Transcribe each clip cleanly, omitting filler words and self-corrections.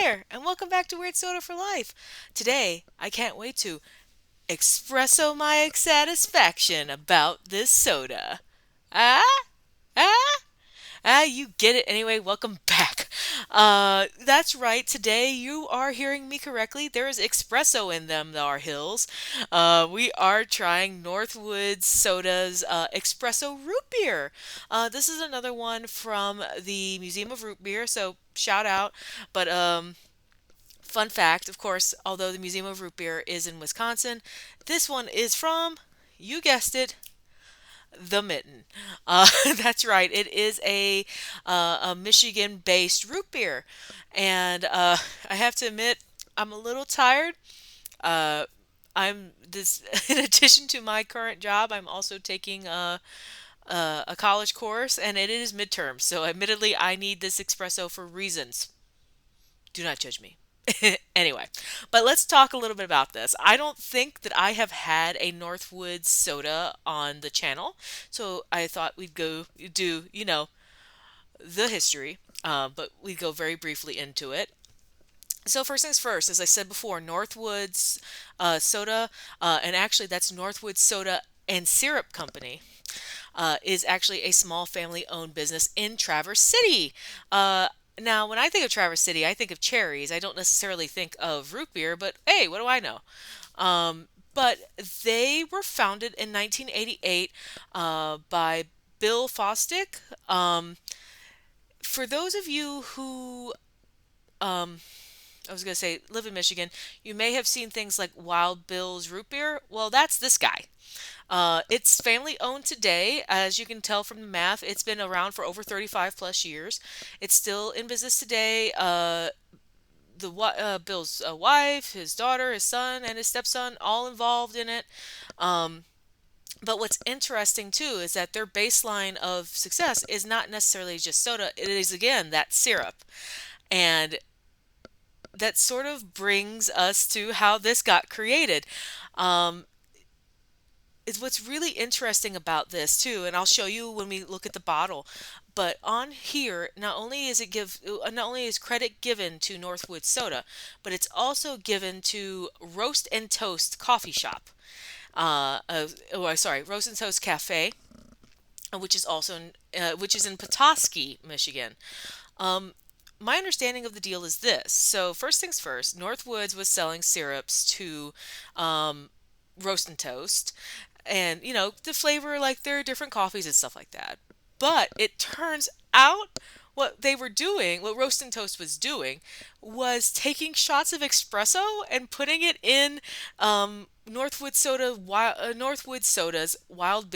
there, and welcome back to Weird Soda for Life. Today, I can't wait to espresso my satisfaction about this soda. Ah? Ah? You get it anyway. Welcome back. That's right. Today you are hearing me correctly. There is espresso in them, our hills. We are trying Northwoods Soda's Espresso Root Beer. This is another one from the Museum of Root Beer, so shout out. But fun fact, of course, although the Museum of Root Beer is in Wisconsin, this one is from, you guessed it, the Mitten. That's right. It is a Michigan-based root beer, and I have to admit, I'm a little tired. Uh, I'm this in addition to my current job, I'm also taking a college course, and it is midterm. So, admittedly, I need this espresso for reasons. Do not judge me. Anyway, but let's talk a little bit about this. I don't think that I have had a Northwoods soda on the channel, so I thought we'd go do, the history, but we'd go very briefly into it. So first things first, as I said before, Northwoods Soda, and actually that's Northwoods Soda and Syrup Company, is actually a small family-owned business in Traverse City. Now, when I think of Traverse City, I think of cherries. I don't necessarily think of root beer, but hey, what do I know? But they were founded in 1988 by Bill Fosdick. For those of you who I was going to say live in Michigan, you may have seen things like Wild Bill's root beer. Well, that's this guy. It's family owned today. As you can tell from the math, it's been around for over 35 plus years. It's still in business today. Bill's wife, his daughter, his son, and his stepson all involved in it. Um, but what's interesting too is that their baseline of success is not necessarily just soda. It is again that syrup. And that sort of brings us to how this got created. Um, is what's really interesting about this too, and I'll show you when we look at the bottle. But on here, not only is credit given to Northwood Soda, but it's also given to Roast and Toast Coffee Shop. Roast and Toast Cafe, which is which is in Petoskey, Michigan. Um, my understanding of the deal is this. So first things first, Northwoods was selling syrups to um, Roast and Toast, and to flavor like their different coffees and stuff like that. But it turns out what Roast and Toast was doing, was taking shots of espresso and putting it in Northwood Soda's Wild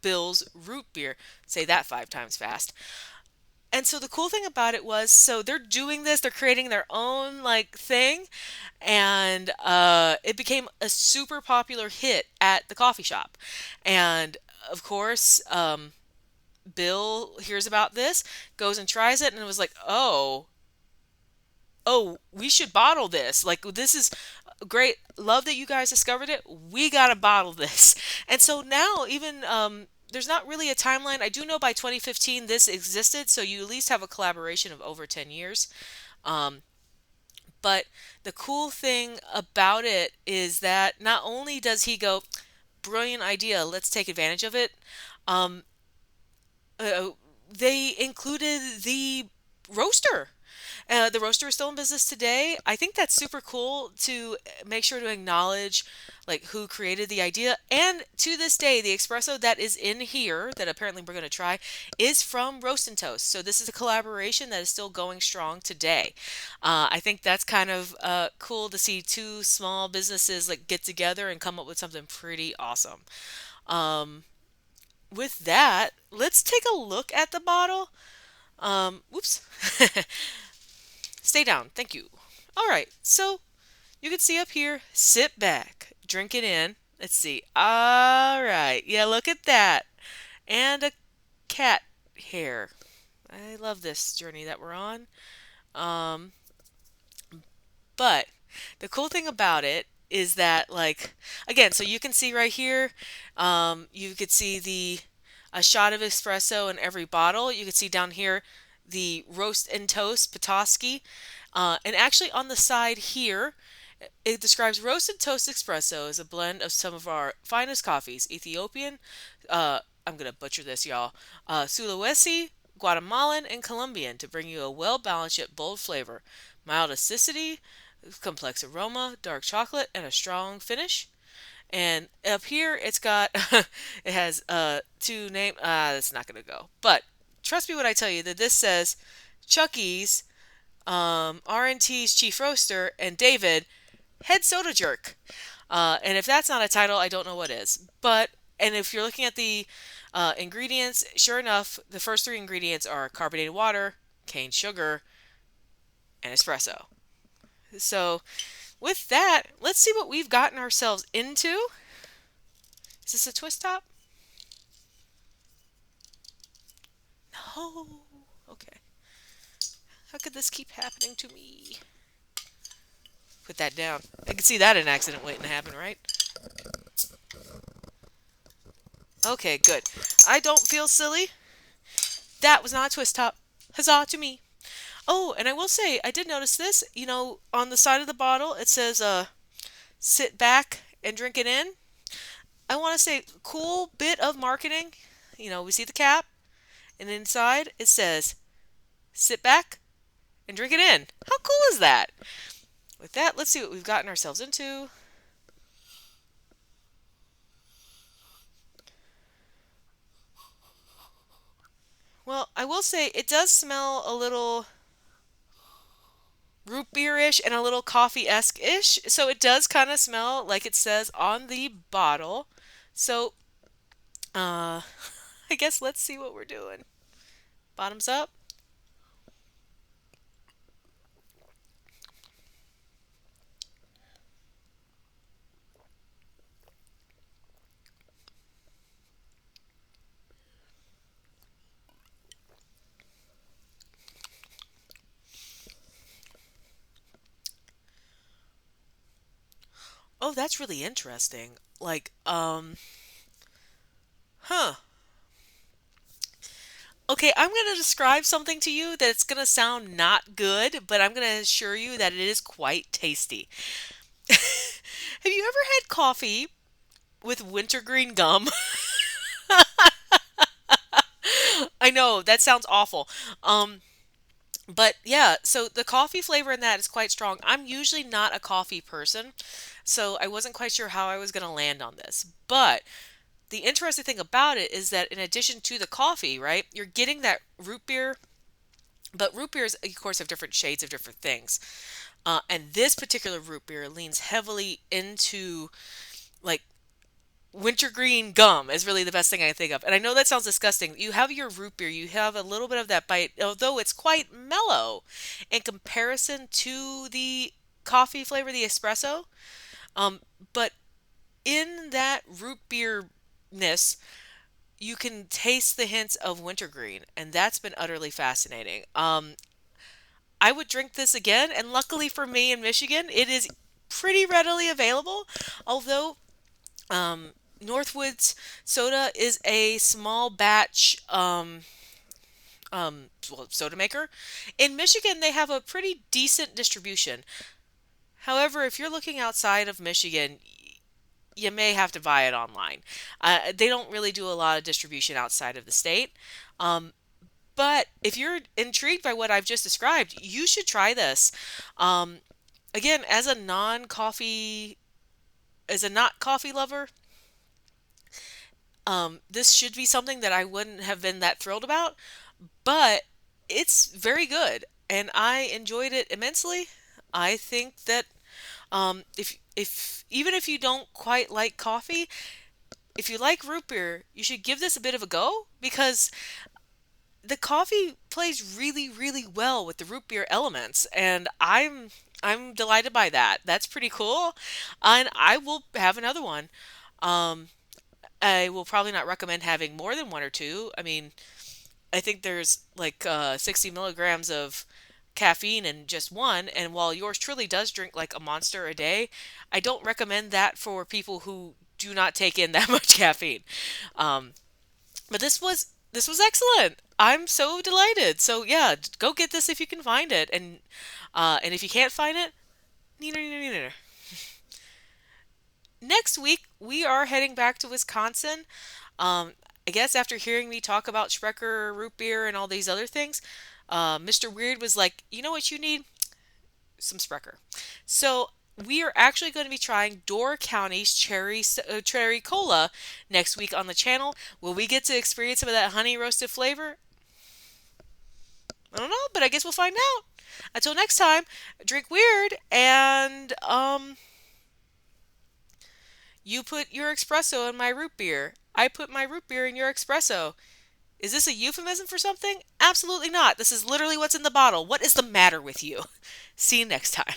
Bill's root beer. Say that 5 times fast. And so the cool thing about it was, so they're doing this, they're creating their own like thing, and it became a super popular hit at the coffee shop. And of course, Bill hears about this, goes and tries it, and was like, oh, we should bottle this. Like, this is great. Love that you guys discovered it. We gotta bottle this. And so now, even there's not really a timeline. I do know by 2015 this existed, so you at least have a collaboration of over 10 years. Um, but the cool thing about it is that not only does he go, brilliant idea, let's take advantage of it. Um, uh, they included roaster. The roaster is still in business today. I think that's super cool to make sure to acknowledge like who created the idea. And to this day, the espresso that is in here that apparently we're going to try is from Roast and Toast. So this is a collaboration that is still going strong today. I think that's kind of cool to see two small businesses like get together and come up with something pretty awesome. Um, with that, let's take a look at the bottle. Whoops. Stay down. Thank you. All right. So you can see up here, sit back, drink it in. Let's see. All right. Yeah, look at that. And a cat hair. I love this journey that we're on. Um, but the cool thing about it is that, like, again, so you can see right here, you could see a shot of espresso in every bottle. You can see down here the Roast and Toast Petoskey. And actually, on the side here, it describes roasted toast espresso as a blend of some of our finest coffees: Ethiopian, I'm going to butcher this, y'all, Sulawesi, Guatemalan, and Colombian to bring you a well balanced yet bold flavor, mild acidity, complex aroma, dark chocolate, and a strong finish. And up here, it's got, it has two name. That's not going to go. But trust me when I tell you that this says Chucky's, R&T's chief roaster, and David, head soda jerk. And if that's not a title, I don't know what is. But, and if you're looking at the ingredients, sure enough, the first three ingredients are carbonated water, cane sugar, and espresso. So, with that, let's see what we've gotten ourselves into. Is this a twist top? No. Okay. How could this keep happening to me? Put that down. I can see that an accident waiting to happen, right? Okay, good. I don't feel silly. That was not a twist top. Huzzah to me. Oh, and I will say, I did notice this. On the side of the bottle, it says, sit back and drink it in. I want to say, cool bit of marketing. We see the cap, and inside it says, sit back and drink it in. How cool is that? With that, let's see what we've gotten ourselves into. Well, I will say, it does smell a little root beer-ish and a little coffee-esque-ish. So it does kind of smell like it says on the bottle. So, uh, I guess let's see what we're doing. Bottoms up. Oh, that's really interesting. Like, huh. Okay, I'm going to describe something to you that's going to sound not good, but I'm going to assure you that it is quite tasty. Have you ever had coffee with wintergreen gum? I know, that sounds awful. Um, but yeah, so the coffee flavor in that is quite strong. I'm usually not a coffee person, so I wasn't quite sure how I was going to land on this. But the interesting thing about it is that in addition to the coffee, right, you're getting that root beer, but root beers, of course, have different shades of different things. And this particular root beer leans heavily into like wintergreen gum is really the best thing I can think of. And I know that sounds disgusting. You have your root beer, you have a little bit of that bite, although it's quite mellow in comparison to the coffee flavor, the espresso. Um, but in that root beer ness, you can taste the hints of wintergreen, and that's been utterly fascinating. I would drink this again, and luckily for me in Michigan, it is pretty readily available. Although Northwoods Soda is a small batch soda maker. In Michigan, they have a pretty decent distribution. However, if you're looking outside of Michigan, you may have to buy it online. They don't really do a lot of distribution outside of the state. Um, but if you're intrigued by what I've just described, you should try this. Um, Again, as a not coffee lover, this should be something that I wouldn't have been that thrilled about, but it's very good, and I enjoyed it immensely. I think that if even if you don't quite like coffee, if you like root beer, you should give this a bit of a go because the coffee plays really, really well with the root beer elements, and I'm delighted by that. That's pretty cool, and I will have another one. Um, I will probably not recommend having more than one or two. I mean, I think there's like 60 milligrams of caffeine in just one, and while yours truly does drink like a monster a day, I don't recommend that for people who do not take in that much caffeine. Um, but this was excellent. I'm so delighted. So yeah, go get this if you can find it, and if you can't find it, neither, neither, neither. Next week we are heading back to Wisconsin. Um, I guess after hearing me talk about Sprecher root beer and all these other things, Mr. Weird was like, you know what you need? Some Sprecher. So we are actually going to be trying Door County's cherry cola next week on the channel. Will we get to experience some of that honey roasted flavor? I don't know, but I guess we'll find out. Until next time, drink weird and you put your espresso in my root beer. I put my root beer in your espresso. Is this a euphemism for something? Absolutely not. This is literally what's in the bottle. What is the matter with you? See you next time.